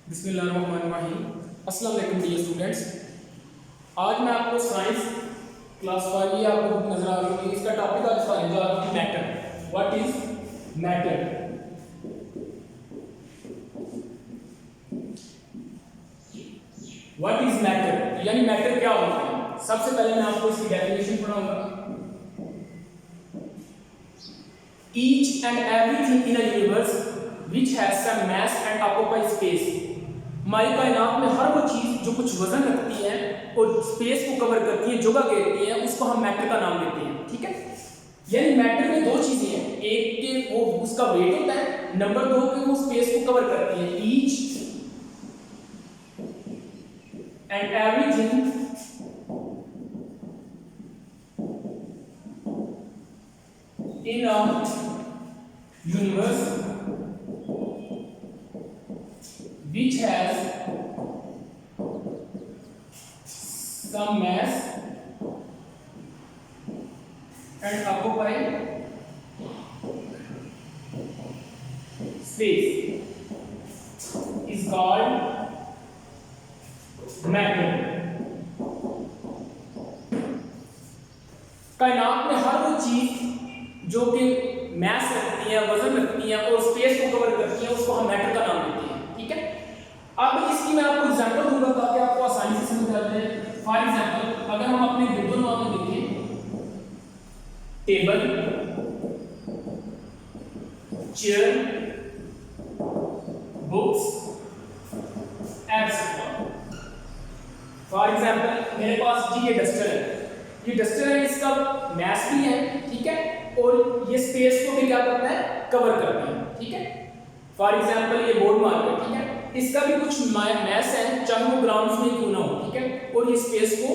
बिस्मिल्लाहिर्रहमानिर्रहीम। अस्सलाम वालेकुम डियर स्टूडेंट्स। आज मैं आपको साइंस क्लास 5 की आपको बुक नजर आ रही होगी। इसका टॉपिक आज पढ़ने जा रहा हूं matter. What is matter? What is matter यानी मैटर क्या होता है? सबसे पहले मैं आपको इसकी डेफिनेशन पढ़ाऊंगा। Each and everything in a universe which has some mass and occupies space। हमारी कायनात में हर वो चीज जो कुछ वजन रखती है और स्पेस को कवर करती है, जगह घेरती है, उसको हम मैटर का नाम देते हैं। ठीक है, यानी मैटर में दो चीजें हैं, एक के वो उसका वेट होता है, नंबर दो के वो स्पेस को कवर करती है। Each and everything in a universe which has some mass and occupy space is called matter। कायनात में हर वो चीज जो कि मैस रखती है, वजन रखती है और स्पेस को कवर करती है, उसको हम मैटर का नाम देते हैं। ठीक है, अब इसकी मैं आपको एग्जांपल दूंगा ताकि आपको आसानी से समझ आ जाए। फॉर एग्जांपल अगर हम अपने विद्युत में देखें, table, chair, books etcetera. For example मेरे पास जी ये डस्टर है, ये डस्टर है, इसका मैस भी है, ठीक है, और ये स्पेस को भी क्या करता है, कवर करता है। ठीक है, फॉर एग्जांपल ये बोर्ड मार्कर, ठीक है, इसका भी कुछ मैस है, चाहे वो ग्राउंड में क्यों ना हो। ठीक है, और ये स्पेस को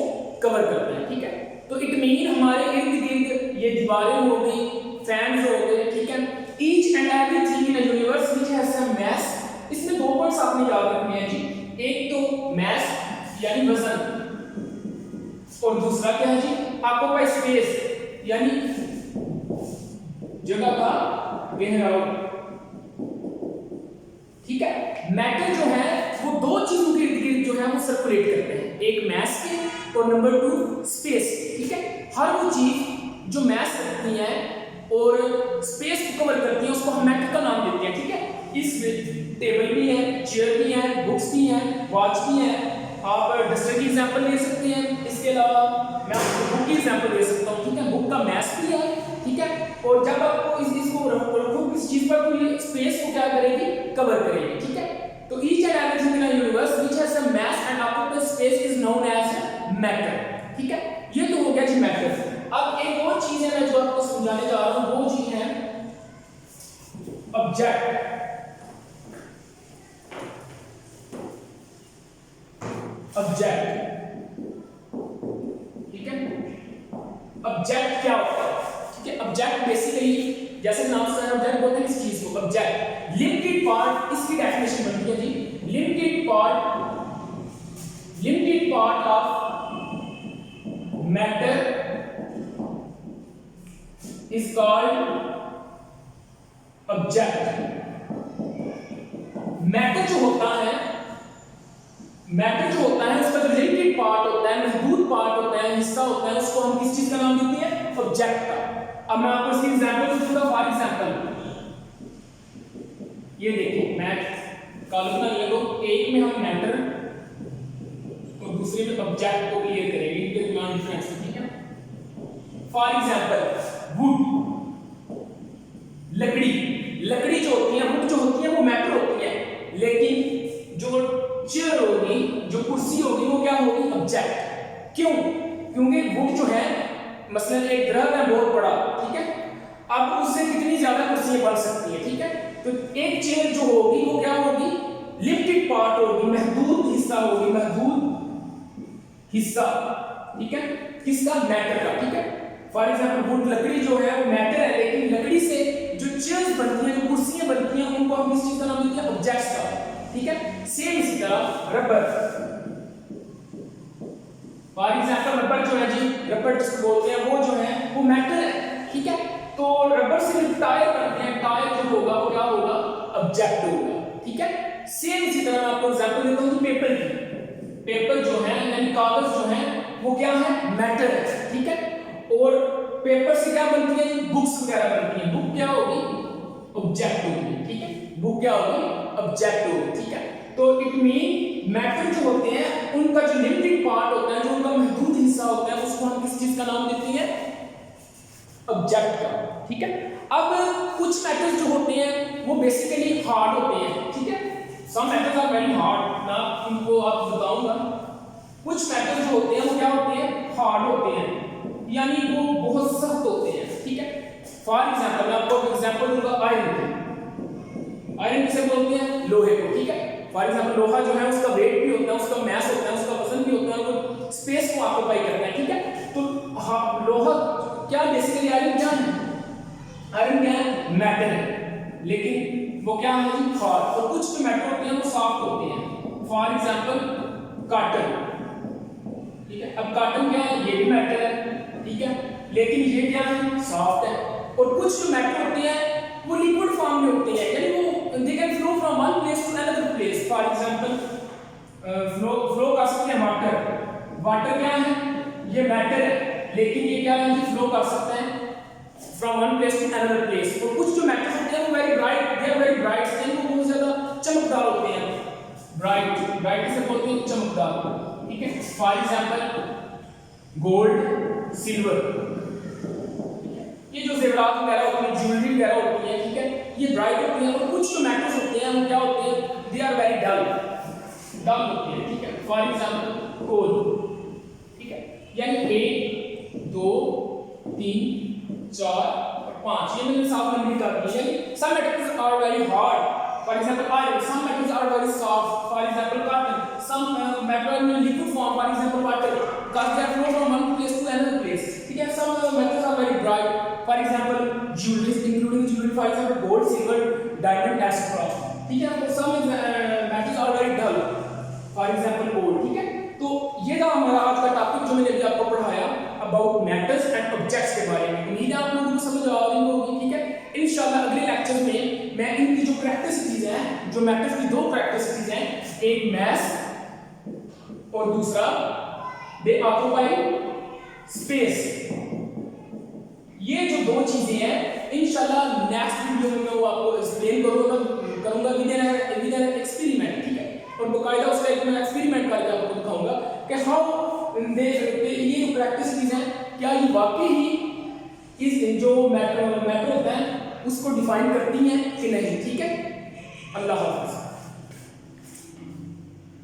कवर करता है। ठीक है, तो इट मीन हमारे इर्द गिर्द ये दीवारें हो गई, फैंस हो गए। ठीक है, each and everything in a universe which has some mass. इसमें दो पॉइंट्स आपने याद रखने हैं जी, एक तो मैस यानी वजन, और दूसरा क्या है जी, ऑक्यूपाई स्पेस यानी जगह का गहराई। ठीक है, मैटर जो है वो दो चीजों के इर्द गिर्द जो है वो सर्कुलेट करते हैं, एक मैस के और नंबर 2 स्पेस। ठीक है, हर वो चीज जो मैस रखती है और स्पेस को कवर करती है उसको हम मैटर का नाम देते हैं। ठीक है, इसमें टेबल भी है, चेयर भी है, बुक्स भी है, वॉच भी है, आप डस्टर की एग्जांपल ले सकते हैं। इसके अलावा मैं आपको बुक की एग्जांपल दे सकता हूँ। ठीक है, बुक का मैस भी है। ठीक है, और जब आपको इसको रखो किस चीज पर, तो ये स्पेस को क्या करेगी, कवर करेगी। ठीक है, तो each and everything in a universe which has some mass and occupies space is known as matter. ठीक है, ये तो हो गया जी मैटर। अब एक और चीज है मैं जो आपको समझाने जा रहा हूं, वो चीज है ऑब्जेक्ट। ऑब्जेक्ट, ठीक है, ऑब्जेक्ट क्या होता है? ठीक है, ऑब्जेक्ट बेसिकली जैसे नाम से ऑब्जेक्ट बोलते हैं इस चीज को, ऑब्जेक्ट लिमिटेड पार्ट, इसकी डेफिनेशन बनती है जी, limited part of matter is called object. Matter जो होता है उसका जो लिमिटेड पार्ट होता है, महदूद पार्ट होता है, हिस्सा होता है, उसको हम किस चीज का नाम देते हैं, ऑब्जेक्ट का। अब मैं आपको इसकी एग्जांपल दूंगा। फॉर एग्जांपल ये देखिए, मैं कॉलम में ले लो, एक में हम मैटर और दूसरे में ऑब्जेक्ट को क्लियर करेंगे, इनके दरमियान डिफरेंस। ठीक है, फॉर एग्जांपल वुड, लकड़ी जो होती है, वुड जो होती है वो मैटर होती है, लेकिन जो चेयर होगी, जो कुर्सी होगी, वो क्या होगी, ऑब्जेक्ट। क्यों? क्योंकि वुड जो है मसलन एक ग्रह है बहुत बड़ा, ठीक है, अब उससे कितनी ज्यादा कुर्सियां बन सकती है। ठीक है, तो एक चेयर जो होगी वो क्या होगी, लिमिटेड पार्ट होगी, महदूद हिस्सा होगी, महदूद हिस्सा। ठीक है, किसका, मैटर का। ठीक है, फॉर एग्जांपल वुड, लकड़ी जो है वो मैटर है, लेकिन लकड़ी से जो चेयर्स बनती हैं, जो कुर्सियां बनती हैं, उनको हम किस चीज का नाम देते हैं, ऑब्जेक्ट्स का। ठीक है, सेम इसी तरह रबर, फॉर एग्जांपल रबर जो है जी, रबर जिसको बोलते हैं, वो जो है वो मैटर है। ठीक है, तो रबर से टायर करते हैं, टायर जो होगा वो क्या होगा, ऑब्जेक्ट होगा। ठीक है, सेम इसी तरह मैं आपको एग्जांपल देता हूं पेपर की। पेपर जो है यानी कागज जो है वो क्या है, मैटर है, ठीक है। और पेपर से क्या बनती है, बुक्स वगैरह बनती है। बुक क्या होगी, ऑब्जेक्ट होगी, ठीक है। बुक क्या होगी, ऑब्जेक्ट होगी, ठीक है। तो इट मीन मैटर जो होते हैं उनका जो लिमिटेड पार्ट होता है, जो उनका महदूद हिस्सा होता है, उसको हम किस चीज का नाम देते हैं, ऑब्जेक्ट का, ठीक है। अब कुछ मैटर्स जो होते हैं वो बेसिकली हार्ड होते हैं, ठीक है। Some matters are very hard, मैं उनको आपको बताऊंगा। कुछ मैटर्स जो होते हैं वो क्या होते हैं, हार्ड होते हैं, यानी वो बहुत सख्त होते हैं, ठीक है। फॉर एग्जांपल मैं आपको एग्जांपल दूंगा आयरन की। आयरन किसे बोलते हैं, लोहे को, ठीक है। फॉर एग्जांपल लोहा जो है उसका वेट भी होता है, उसका मास होता है, उसका वजन भी होता है, वो स्पेस को ऑक्यूपाई करता है, ठीक है। तो लोहा क्या बेसिकली, आयरन क्या है, आयरन क्या है, मैटर है, लेकिन वो क्या है, हार्ड। और कुछ जो मैटर होते हैं वो सॉफ्ट होते हैं। फॉर एग्जांपल कॉटन, ठीक है। अब कॉटन क्या है, ये भी मैटर है, ठीक है, लेकिन ये क्या है, सॉफ्ट है। और कुछ जो मैटर होते हैं वो लिक्विड फॉर्म में होते हैं, यानी वो they can flow from one place to another place. For example flow कर सकते हैं वाटर। वाटर क्या है, ये मैटर है, लेकिन ये क्या है, फ्लो कर सकता है from one place to another place. और कुछ जो मैटर होते हैं वो very bright, they are very bright, यानी वो बहुत ज्यादा चमकदार होते हैं। ब्राइट, ब्राइट से बोलते हैं चमकदार, ठीक है। फॉर एग्जांपल गोल्ड, सिल्वर, ये जो जेवरात वगैरह होती है, ज्वेलरी वगैरह होती है, ठीक है, ये ब्राइट होती है। और कुछ जो मैटर्स होते हैं वो क्या होते हैं, दे आर वेरी डल, डल होते हैं, ठीक है। फॉर एग्जांपल कोल, ठीक है, यानी 1 2 3 4 और 5, ये मैंने साफ नंबरिंग कर दी है। Some matters are very hard, for example iron, some matters are very soft, for example cotton, some matter in liquid form, for example water, because they flow from one place to another place, ठीक है। some metals are very bright, for example jewelry including jewelry, for example gold, silver, diamond, etc, ठीक है। some metals are very dull, for example gold, ठीक है। तो ये था हमारा आज का टॉपिक जो मैंने अभी आपको पढ़ाया अबाउट मैटर्स एंड ऑब्जेक्ट्स के बारे में। उम्मीद है आप लोगों को समझ आ रही होगी, ठीक है। इंशाल्लाह अगले लेक्चर में मैं इनकी जो प्रैक्टिसिटीज हैं, जो मैटर्स की दो प्रैक्टिसिटीज हैं, एक मास और दूसरा दे ऑक्यूपाई स्पेस, ये जो दो चीजें हैं इंशाल्लाह नेक्स्ट वीडियो में मैं वो आपको एक्सप्लेन करूंगा विद एन एक्सपेरिमेंट, ठीक है। और बकायदा उसका एक मैं एक्सपेरिमेंट करके आपको दिखाऊंगा कि हाउ ये जो प्रैक्टिस हैं क्या ये वाकई ही इस जो मैटर होता है उसको डिफाइन करती हैं कि नहीं, ठीक है। अल्लाह हाफ़िज़।